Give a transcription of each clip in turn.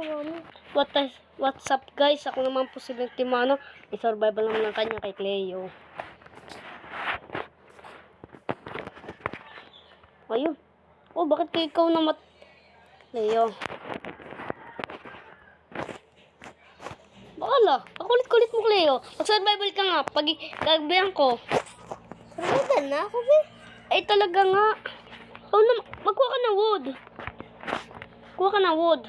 What's up guys? Ako naman po si Timano. I-survival naman lang kanya kay Cleo. Ayun. Oh, bakit kayo ikaw na Cleo? Bakala, kakulit-kulit mo Cleo. Mag-survival ka nga. Pag gagbihan ko. Survival na ako ba? Ay talaga nga. Oh, magkuha ka ng wood. Kuha ka ng wood.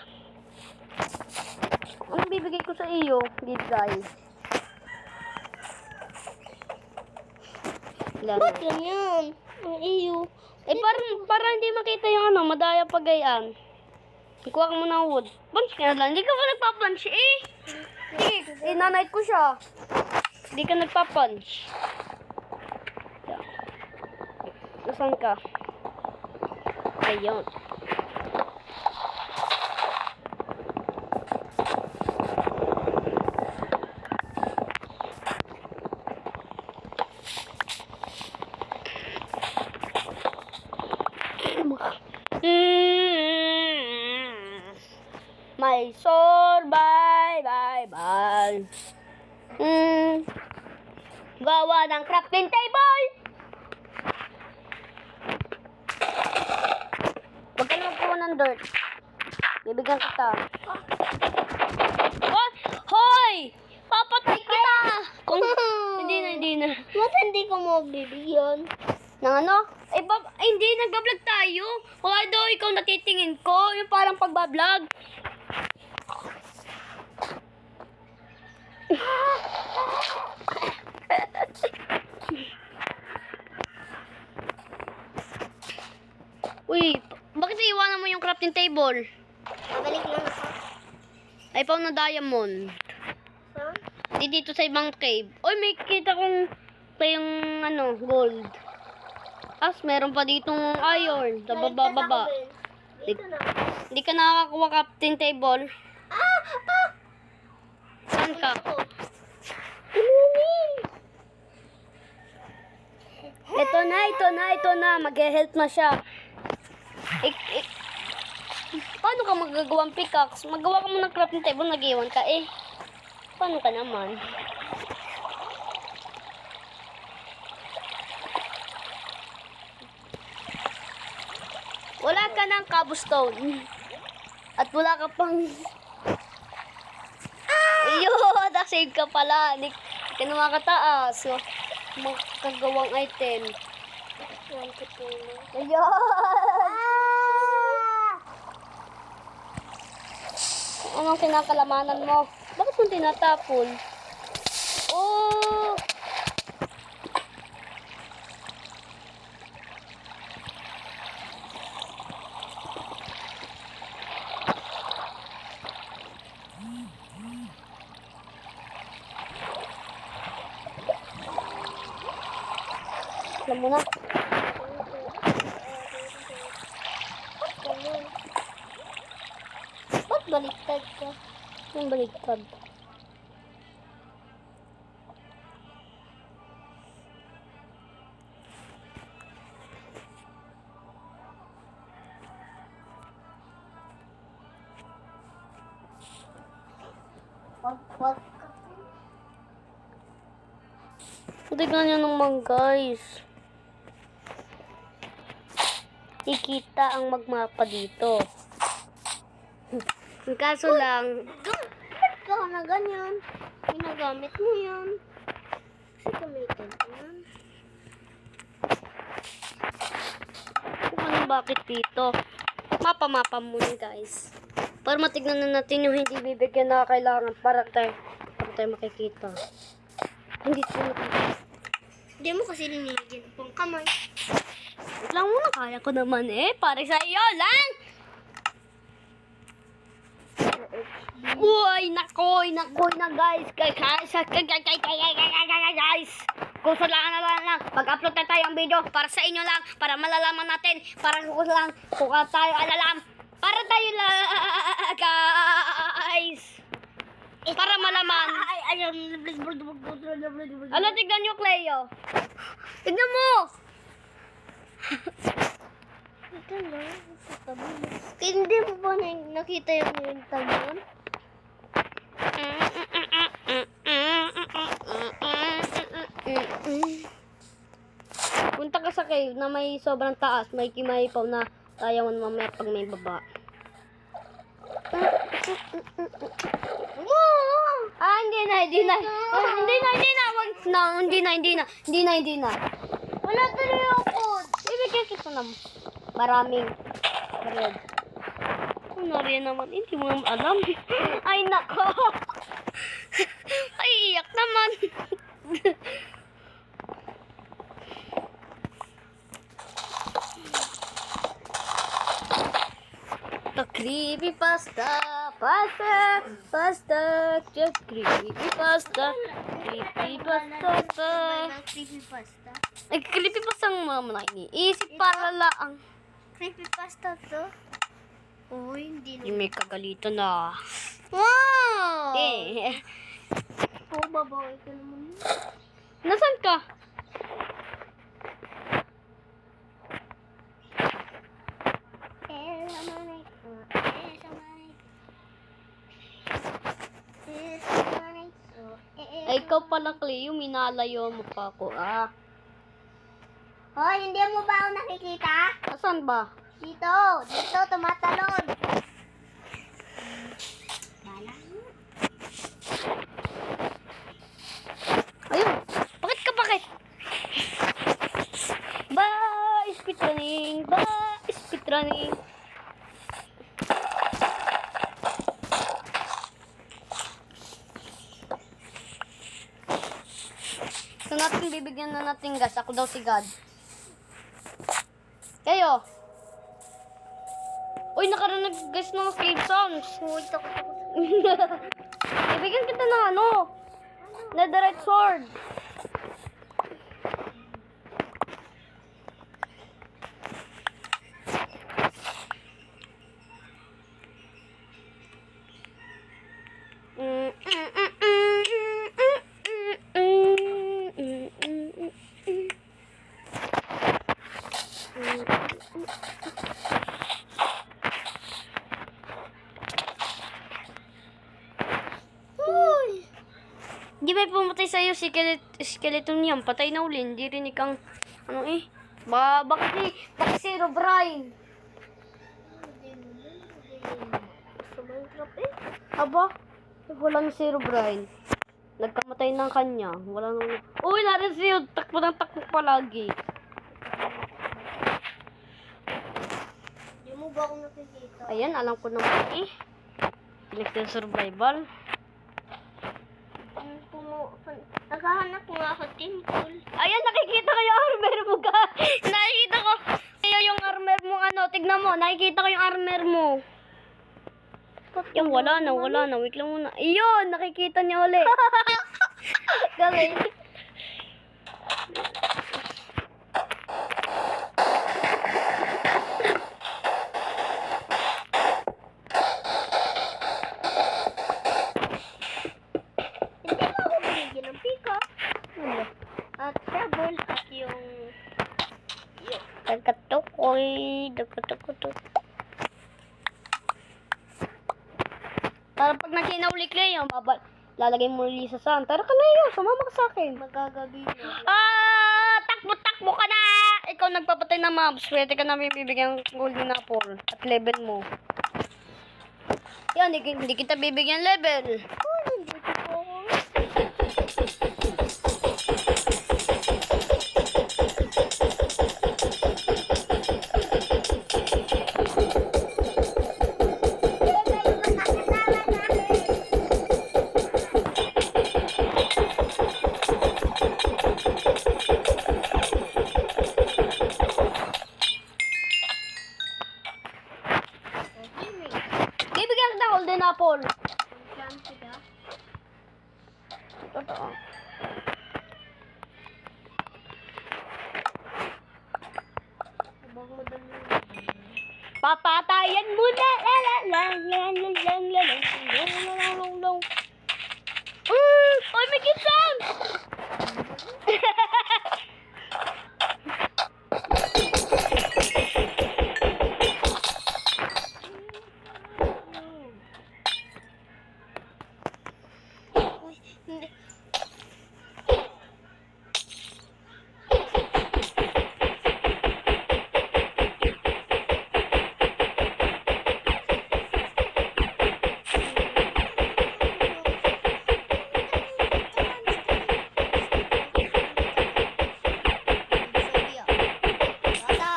Anong bibigay ko sa iyo? Bigay. Ba't ganyan? Ang iyo. Eh, para hindi makita yung ano, madaya pagayan. Kuha ka muna ng wood. Punch ka na lang. Hindi ka pa nagpa-punch eh. Sige, inanay ko siya. Hindi ka nagpa-punch. Nasaan ka? Ayun. My survival. Gawa ng crafting table. Huwag ka na magkuha ng dirt. Bibigyan kita. Oh, hoy! Papatay kita! Kung, hindi na. Ba't hindi ko mo bibigyan? Nang ano? Hindi, nagbablog tayo. Wala daw ikaw natitingin ko. Yung parang pagbablog. Uy, bakit iiwanan mo yung crafting table? Babalik lang ako. Ay, found na diamond. Saan? Dito sa ibang cave. Uy, may kita kong yung ano, gold. Meron pa ditong iron. Sa baba. Dito na. Hindi ka nakakakuha crafting table. Saan ka? Ito na. Mag-help na siya. Paano ka magagawang pickaxe? Magawa ka mo ng crafting table, nag-iwan ka eh. Paano ka naman? Wala ka ng cobblestone. At wala ka pang... Ayun, nasave ka pala. Hindi ka na makataas. So, magkagawang item. Ayun! Anong kinakalamanan mo? Bakit mo tinatapon? Oh! Alam mo na. Ba't baliktad ka? Yung baliktad. Wag. Tignan nyo naman guys. Ikita ang magmapa dito. Ang kaso lang, Ba't ka na ganyan? Ginagamit mo yan. Kasi gamitin ko yan. kung ano bakit dito. Mapa muna guys. Para matignan na natin yung hindi bibigyan na kailangan para tayo makikita. Hindi ito makikita. Hindi mo kasi linigyan pang kamay. Wait lang muna, kaya ko naman eh. Para sa iyo lang! Uy, nakoy na guys. Guys. Gusto lang na mag-upload na tayo ang video para sa inyo lang, para malalaman natin, para gusto lang, kung tayo alalam, para tayo lang, guys. Para malaman. Ano, tignan nyo, Cleo. Tignan mo. Ito na, sa tabi. Hindi mo ba nakita yung tabi? Punta ka sa cave na may sobrang taas, may kimahipaw na tayawan mamaya pag may baba. Hindi na. Hindi na. Wala tuloy ako. Ibigay kita na maraming bread. Ano rin naman, hindi mo naman alam. Ay, nako. Ay, iyak naman. The creepypasta, pasta, just creepypasta, creepypasta. Creepypasta. Ay, creepypasta ang mga mga iniisip para lang. Creepypasta to? Uy, hindi Yung may kagalitan na. Wow! Eh, Oh, babawi ka naman. nasan ka? Ay, ikaw pala, Cleo, minalayo mo pa ako, Hoy, hindi mo ba ako nakikita? Asan ba? Dito, tumatalon. Bala mo. Ayun, bakit? Speedrunning. So natin bibigyan na natin gas. Ako daw si God. Kayo. Uy, nakarinig guys ng cave sounds. Uy, takot. Ibigyan kita ng netherite sword. Uy! Di ba pumatay sa'yo si skeleton yan? Patay na uli. Hindi rin ikang, bakit si Robrine? Sa Minecraft eh. Aba, walang si Robrine. Nagkamatay ng kanya. Wala nang... Uy, narin siya. Takbo ng takbo palagi. Hindi mo ba ako nakikita? Ayan, alam ko naman Electric survival. Naghahanap ko nga ako temple. Ayan, nakikita ko yung armor mo ka. Nakikita ko. Kaya yung armor mo, tignan mo. Nakikita ko yung armor mo. Yung wala na. Wait lang muna. Iyon, nakikita niya ulit. Galing. Hindi mo ako binigyan ng pika. At shovel at yung Dagkatukoy. Para pag nakinauli Cleo, lalagay mo ulit sa sand. Tara ka na yun, sumama ka sa akin. magagabi na. Takbo ka na! Ikaw nagpapatay ng mobs. Pwede ka namin bibigyan ng golden apple at level mo. Yan, hindi kita bibigyan level. Oh, hindi ko po ako. Bibigyan kita ng golden apple. Saan sila? Totoo. Abang madali. Papatayan mo na. Oy, may kitsan! Bata,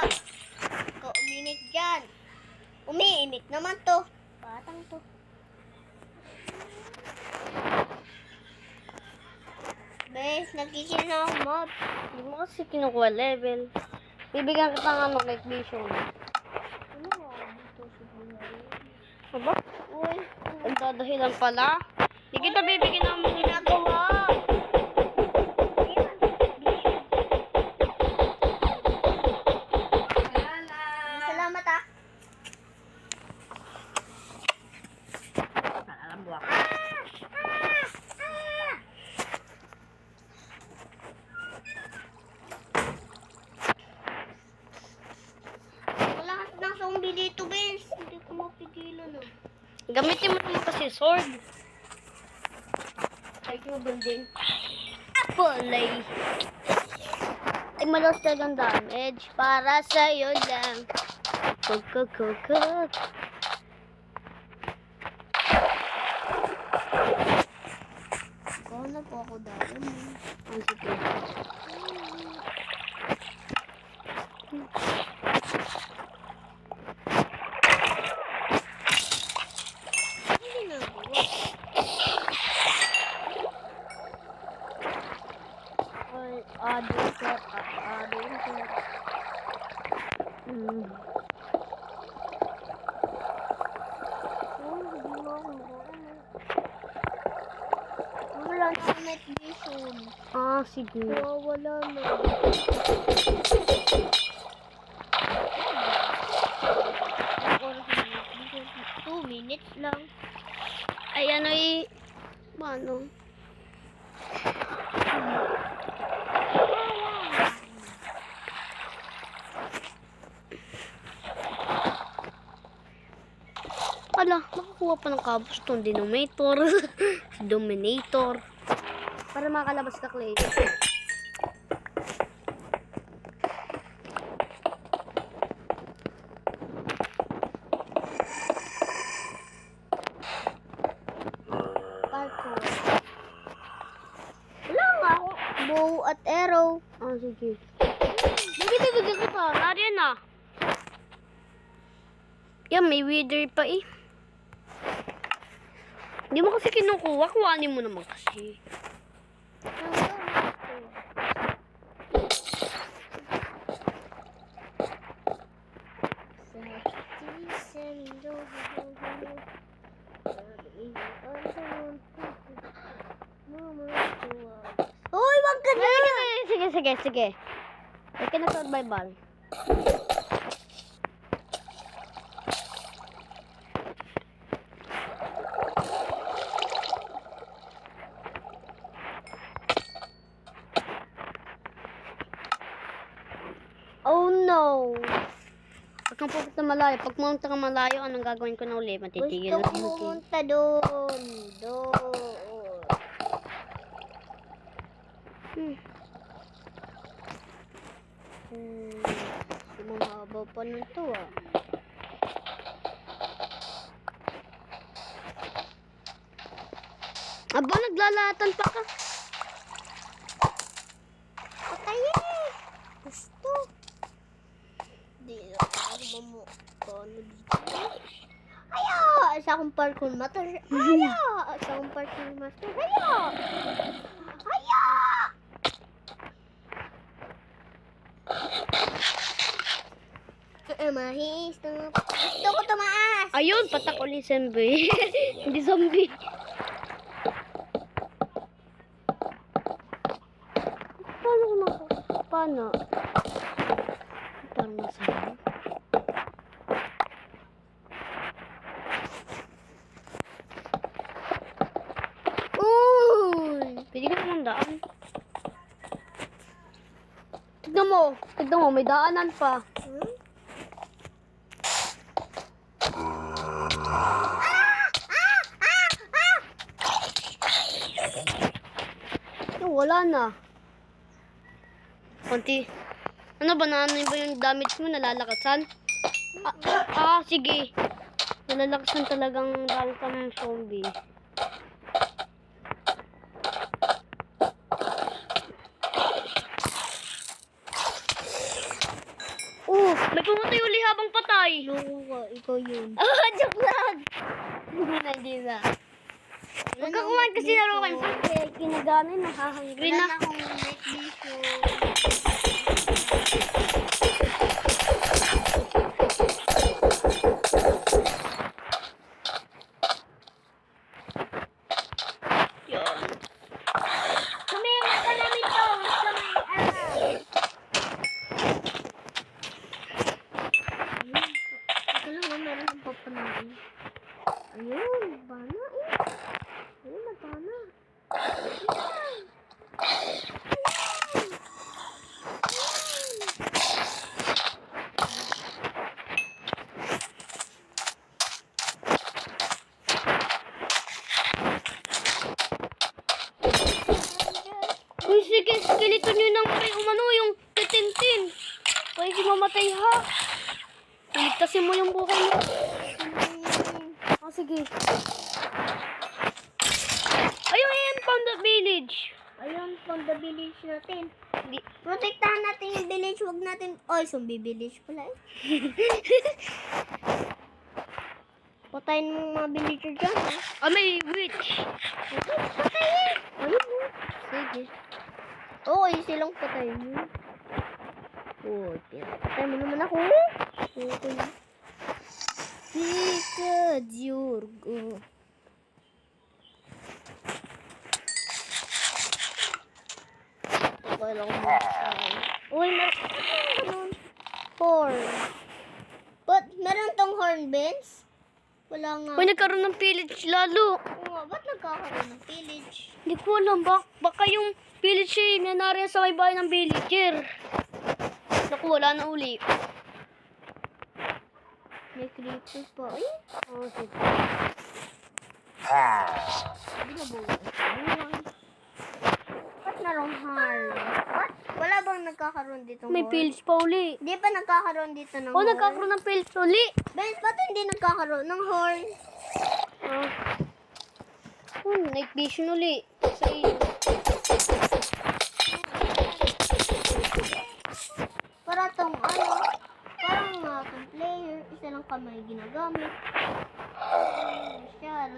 ikaw uminit dyan. Umiinit naman to. Batang to. Bes, nagkikin na ako, Mab. Hindi mo kasi kinukuha level. Bibigyan kita ng ano, like vision. Ano nga dito sa buhay? Aba? Uy, Nagdadahilan pala. Hindi kita bibigyan ng mga ginagawa. Salamat ah. alam mo ako. Wala ng zombie dito, Bes. Hindi ko mapigilan ah. Gamitin mo naman kasi sword. Ay, yung building. Apolay. Ay, malos talagang damage. Para sa'yo lang. Kuk. Ikaw na po ako dahil. Ang sige. Ano ginagawa? Ay, adult set. Oh, hindi mo ako makuha. Wala na ako night vision. Ah, sige. Wala na. Ang oras na night vision. 2 minutes lang. Ay, ano paano? Ala, makakuha pa ng cobblestone denominator. Dominator. Para makalabas ka, Clay. Parkour. Wala nga ako. Bow at arrow. Ah, sige. Bigyan kita. Nariyan na. Yan, may wither pa eh. Hindi mo kasi kinukuha. Kuhanin mo naman kasi. Uy, wag ka na! Sige. Huwag ka na survival. Oh no! Huwag kang pupunta malayo. Pag pumunta ka malayo, anong gagawin ko na uli? Matitigil Gusto na ko yung game. pumunta doon. Mahaba pa nun to ah. Aba, naglalatan pa ka. Patayin! Gusto. Di na ako mamukano dito. Aya! Isa akong parkour master. Aya! Isa akong parkour master. Aya! Aya! Mahis na. Gusto ko tumaas. Ayun, patak uli zombie. Hindi zombie. Paano ko paano? Paano masaya? Uy! Pwede ka naman daan. Tignan mo, may daanan pa. Hmm? wala na. Konti. Ano ba na ano ba yung damage mo? Nalalakasan? Sige. Nalalakasan talagang gamit ng zombie. May pumatay uli habang patay. Loko ka, ikaw yun. Joke lang. Hindi na. Huwag ka kumain kasi laro kayo. Kaya kinaganin, nakahangry na. Wala na akong night vision. Yun. Kumihan ka namin to. Sa may Ito lang ba meron ng papanain? Ayun, bana eh. Ayun, nabana. Uy, sige, skeleton yun ang may umano, yung titintin. Pwede mamatay ha. Iligtasin mo yung buhay mo. Sige. Ayun, from the village. Ayun, from the village natin. Hindi. Protektahan natin yung village, wag natin... Oy, zombie village pala eh. Patayin mo mga villager dyan, ha? May witch. Patayin! Ayun, oh. Sige. Oo, silang patayin mo. Oh, pinapatay mo naman ako. Okay. Sika Diorgo. Okay lang mo. Uy, meron horn. But, meron tong horn beans? Wala nga. Uy, nagkaroon ng village lalo. Oo nga, ba't nagkakaroon ng village? Hindi ko alam. Baka yung village eh, nangyari sa may bahay ng villager. Naku, wala na uli. May creepers pa. Ay, Sige. hindi na buhay. Ba't narong horn? What? Wala bang nagkakaroon dito May horn? village pa uli. Hindi pa nagkakaroon dito ng Oh, horn? nagkakaroon ng village uli. Benz, ba't hindi nagkakaroon ng horn? Night vision uli. Sa iyo. Para tong ano, parang tong player, isa lang kamay ginagamit. Masyado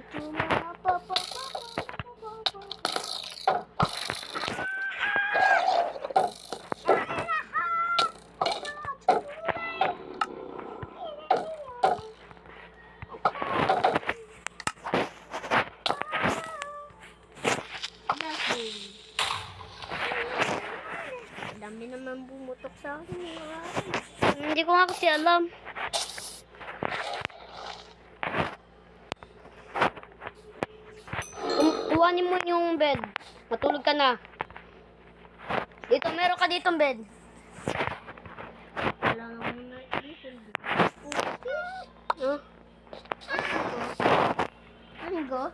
dami naman bumutok sa akin. Hindi ko nga kasi alam. Kuhanin mo yung bed. Matulog ka na. Dito, meron ka ditong bed. Wala naman yung night vision. Huh? Ano go?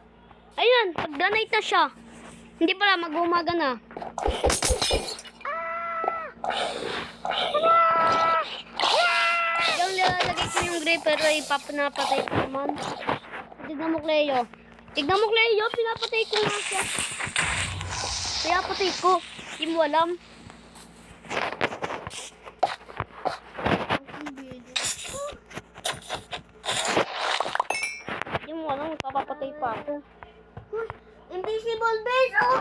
Ayan, pag-night na siya. Hindi pala, mag-umaga na. Yung lalagay ko yung grape pero ipapanapatay ko naman. Tignan mo, Cleo. Tignan mo, Cleo, pinapatay ko nga siya. Pinapatay ko. Hindi mo alam. Hindi mo alam, papapatay pa ako. Invisible base, oh!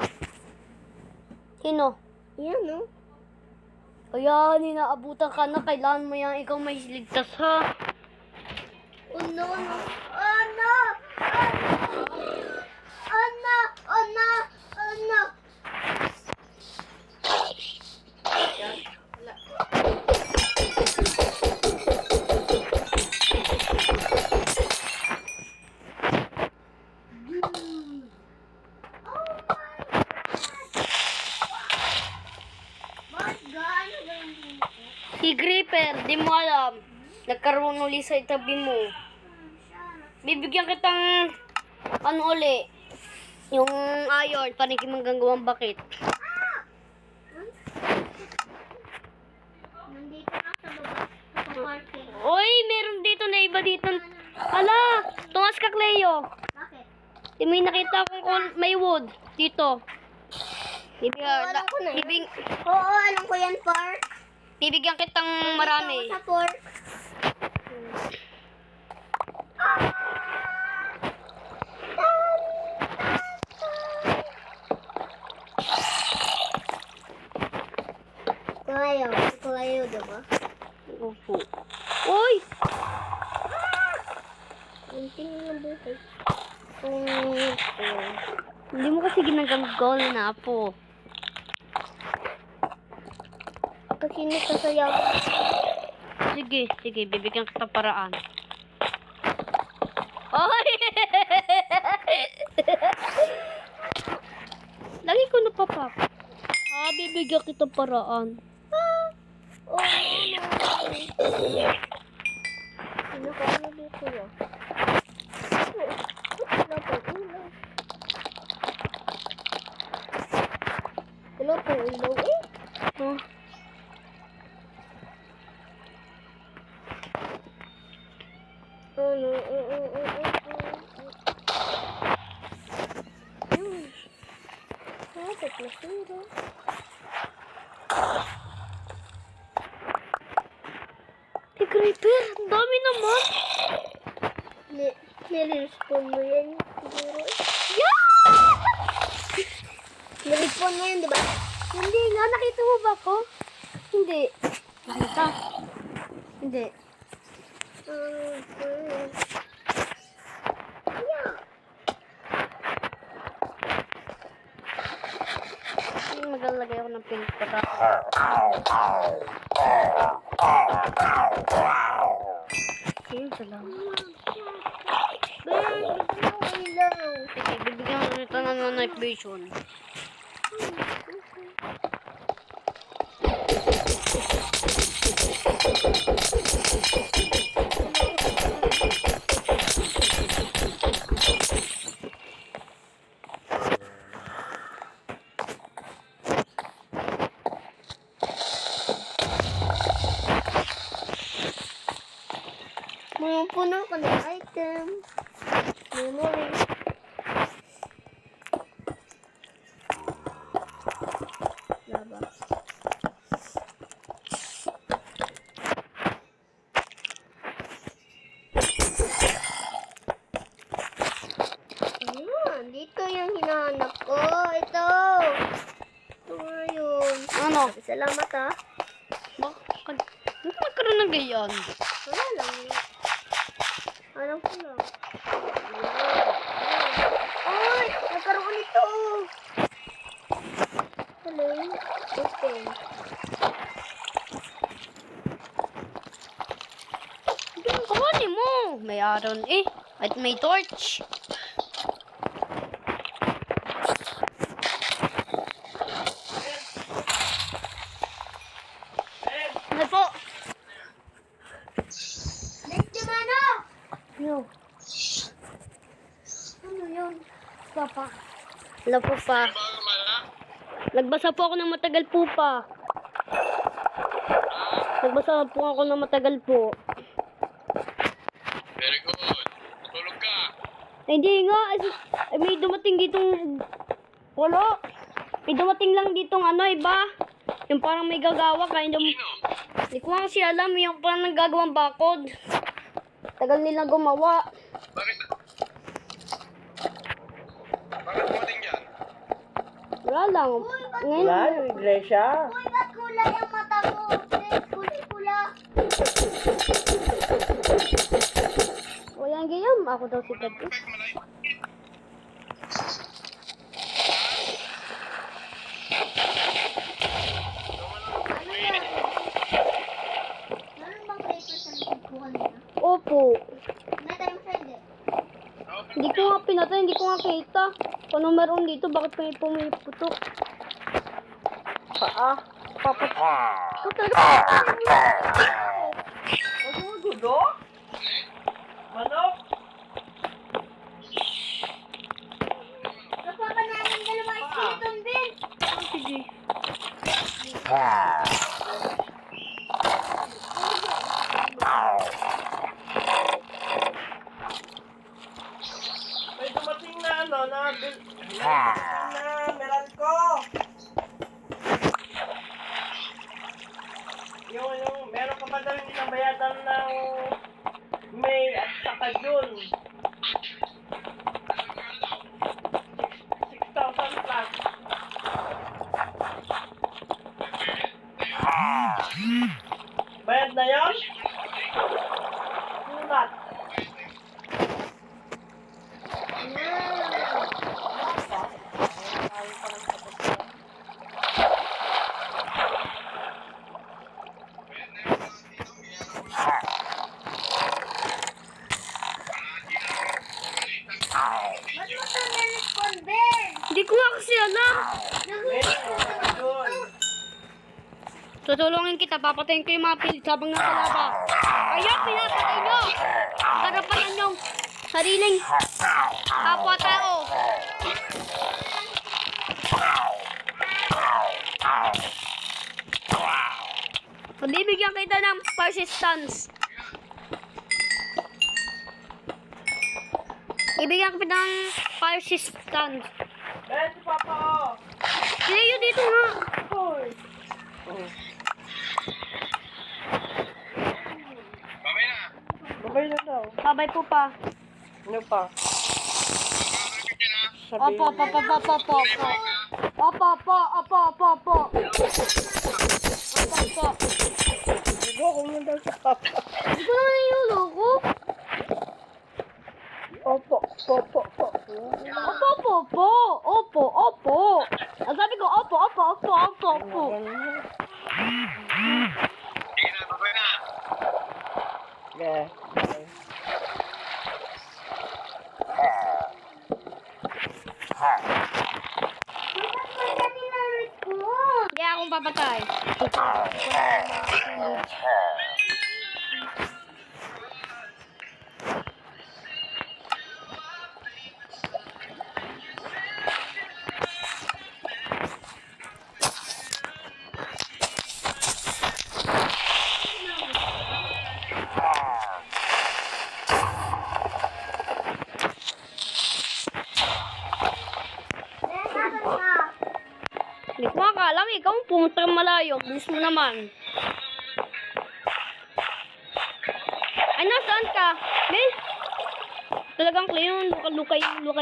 Sino? Yan, no? Ayan, inaabutan ka na. Kailangan mo yan. Ikaw may ligtas, ha? Oh no, no. Oh no! Oh no! Oh no! Oh no! Si Gripper, di mo alam. Nagkaroon uli sa itabi mo. Bibigyan kitang ano uli. Yung iron, panikim hanggang gawang bakit. parking. Uy, meron dito na iba dito. Hala, tungas ka, Cleo. Bakit? May nakita akong may wood dito. Alam ko na yun. Bibig, Oo, alam ko yan, park. bibigyan kitang marami. Dito ako sa park. Kulayo, diba? Opo. Uy! Kunting na buhay. Hindi mo kasi ginagamgol na po. Kasi nagsasayaw. Sige, sige, bibigyan kita paraan. Oy! Lagi ko napapak. Bibigyan kita paraan. Oo, ano ka ano dito ya? Dapat ulo. Wala pong ilaw eh. Oh. Ano, Bakit nasira? Hey, Creeper! Ang dami naman! Nire-respawn mo yan siguro. Yeah! Nire-respawn mo yan, di ba? Hindi nga, nakita mo ba ako? Hindi. Nakita? Hindi. Maglalagay ako ng filter. Ayun, salamat. Ben, gusto mo ilaw. Sige, bibigyan ko nito ng night vision. Mga puno ko ng item. Memory. Laba. Ayun, dito yung hinahanap ko. Ito. Ito nga yun. Ano? Salamat ha. Bakit? Ano nagkaroon ng gayon? Wala lang. Alam ko lang. Ay! Nagkaroon ito! Hello? Open. Kuhanin mo. May aron eh. At may torch. Ano po? Next mano! Yo. Ano yun? Papa. Wala po pa. Nagbasa po ako ng matagal po pa. Nagbasa po ako ng matagal po. Very good. Tulog ka. Ay, hindi nga. Ay, may dumating ditong... Wala. May dumating lang ditong ano, iba. Yung parang may gagawa. Kaya Sino? hindi ko nga kasi alam. Yung parang naggagawang bakod. Tagal nilang gumawa. Bakit? Bakit dumating yan? Wala lang. Ngayon. Wala, yung iglesia. Uy, ba't kulay ang mata mo? Kulay-kula. O yan, gayam. Ako daw si Pedro. Bakit malay? Ano yan? Meron bang paper sa likod ko kanina? Opo. May tayo sa hindi. Hindi ko nga pinatay. Hindi ko nga kita. Kung ano meron dito, bakit may pumiputok? Paa. Papat. Ano mo, gudo? Manok? Napapananan dalawa skeleton bin. Sige. ano, na meron ko. Meron ka ba daw hindi nabayatan ng May at saka June? 6,000 plus. Bayad na yun? Sulat. Ba't mo ito na-respond, Ben? Hindi ko nga kasi alam. May at saka June. Tutulungin kita, papatayin ko yung mga pilit habang nasa laba. Kaya pinapatay nyo! Harapan ng inyong sariling kapwa-tao. Bibigyan kita ng persistence. Ibigyan kita ng persistence. Eh, si Papa, oh. Leo, dito nga. Babay na. Babay na daw. Babay po pa. Ano pa? Kapit yan ha. Opo, opo, opo, opo, opo, opo. Opo, opo, opo, opo, opo. Opo, opo. Digo, kung yun daw sa Papa. Hindi ko naman yung loko. Opo, opo, opo. Opo, opo, opo. Opo, opo. Ang sabi ko, opo, opo, opo, opo, opo. Sige na, babay na. Yeah. Hindi akong papatay. Hindi ko makalam, ikaw ang pumunta ng malayo. Bilis mo naman. Ay, nasaan ka? Be? Talagang kayo yung lukay mo.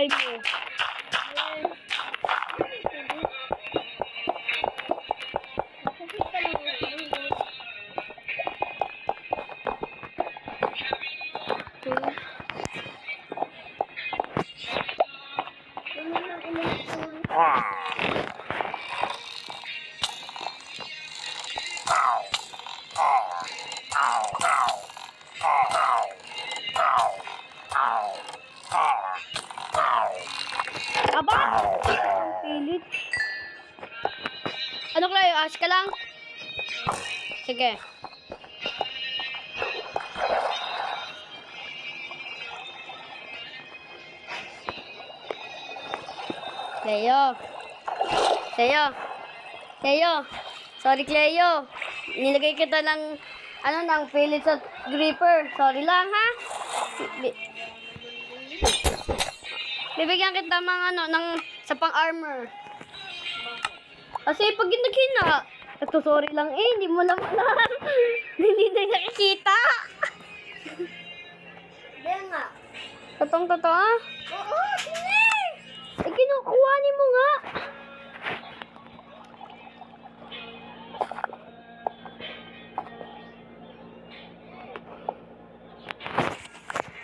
Aba! Pilit. Ano kayo? Ask ka lang? Sige. Cleo. Cleo. Cleo. Sorry, Cleo. Nilagay kita ng, ng pilit sa gripper. Sorry lang, ha? Bibigyan kita ng sa pang-armor. Kasi pag naghina, sorry lang hindi mo lang alam. Hindi na nakikita. Hindi nga. Totoo, ah? Oo, sige. Eh, kinukuha ni mo nga.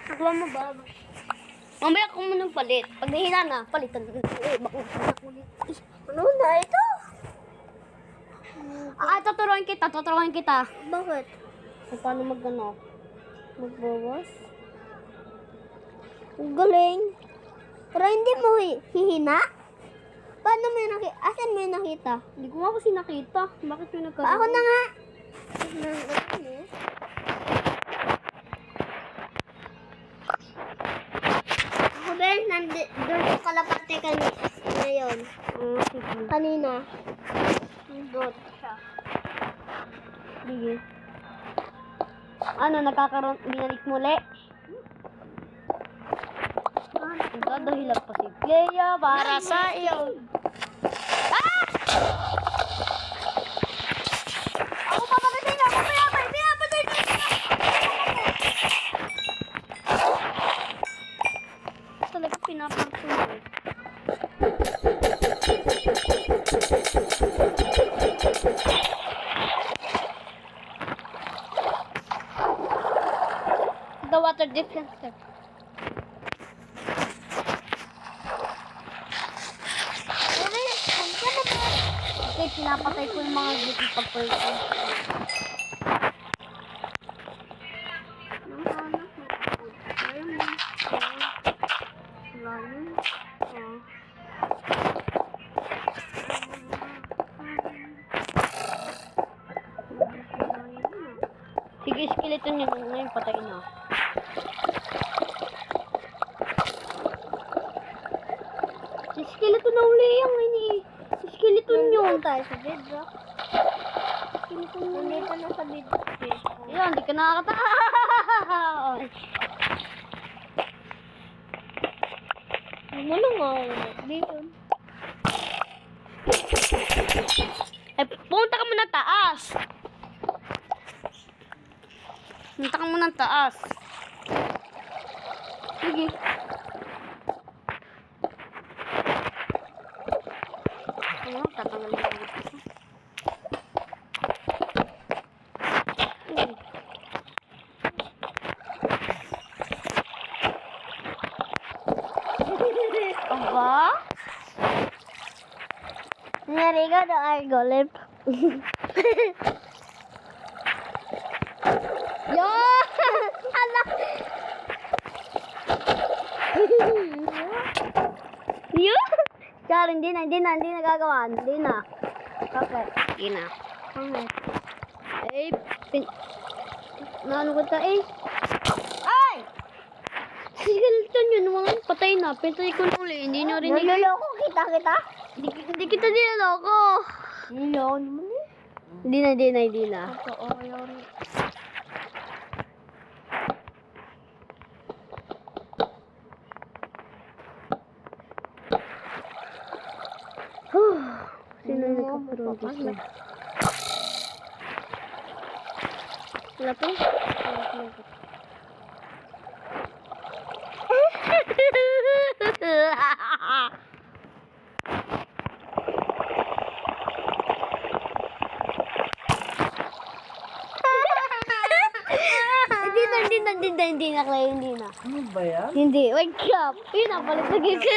Nakuha mo ba? Mamaya ako munang palit. Pag nahina na, palitan na. Eh, baka ulit. Ano na ito? Tuturuan kita. Bakit? Kung paano magbawas. Ang galing. Pero hindi mo hihina? Paano mo yung nakita? Asan mo yung nakita? Hindi ko nga kasi nakita. Bakit yung nagkaroon? Ako na nga. Ako Ben, doon sa kalapate ngayon. Sige. Kanina. Doon siya. Sige. Ano, nagkakaroon, binalik muli? Dadahilan pa si Clea para sa iyo. Ah! Ako papatay na! Ako pinapatay na! Talaga pinapatuloy. The water dispenser. Okay, pinapatay ko yung mga gitong pag-person. Sige, skeleton yun. Ngayon, patay na. Si skeleton na uli yung ini. Si skeleton yun. Tayo sa bedrock. Nandito na sa bedrock. Yan, hindi ka nakakataas. Ano nga? Dito. Eh, punta ka muna taas. Punta ka muna taas. Sige. Ano, tatanggalin ko dito. Aba? Nangyari ka na ay golem. Yo! Hala! Yo! Char, hindi na gagawa. Hindi na. Okay. Hindi na. Okay. Eh, naano ko ta eh? Ay! Skeleton yun naman. Patay na. Pintay ko na uli. Hindi nyo rin. Niloloko kita. Hindi kita niloloko. Niloloko naman eh. Hindi na. Totoo yun. Sino yung nagka-produce? Wala po? Hindi na, Clay, hindi na. Ano ba yan? Hindi, wake up. Yun na, palitigil ka.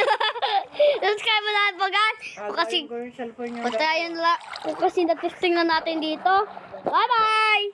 Subscribe mo lahat po, guys. Kung kasi, Ko yung cellphone niya. basta yun lang. Kung kasi na-testing na natin dito. Bye-bye!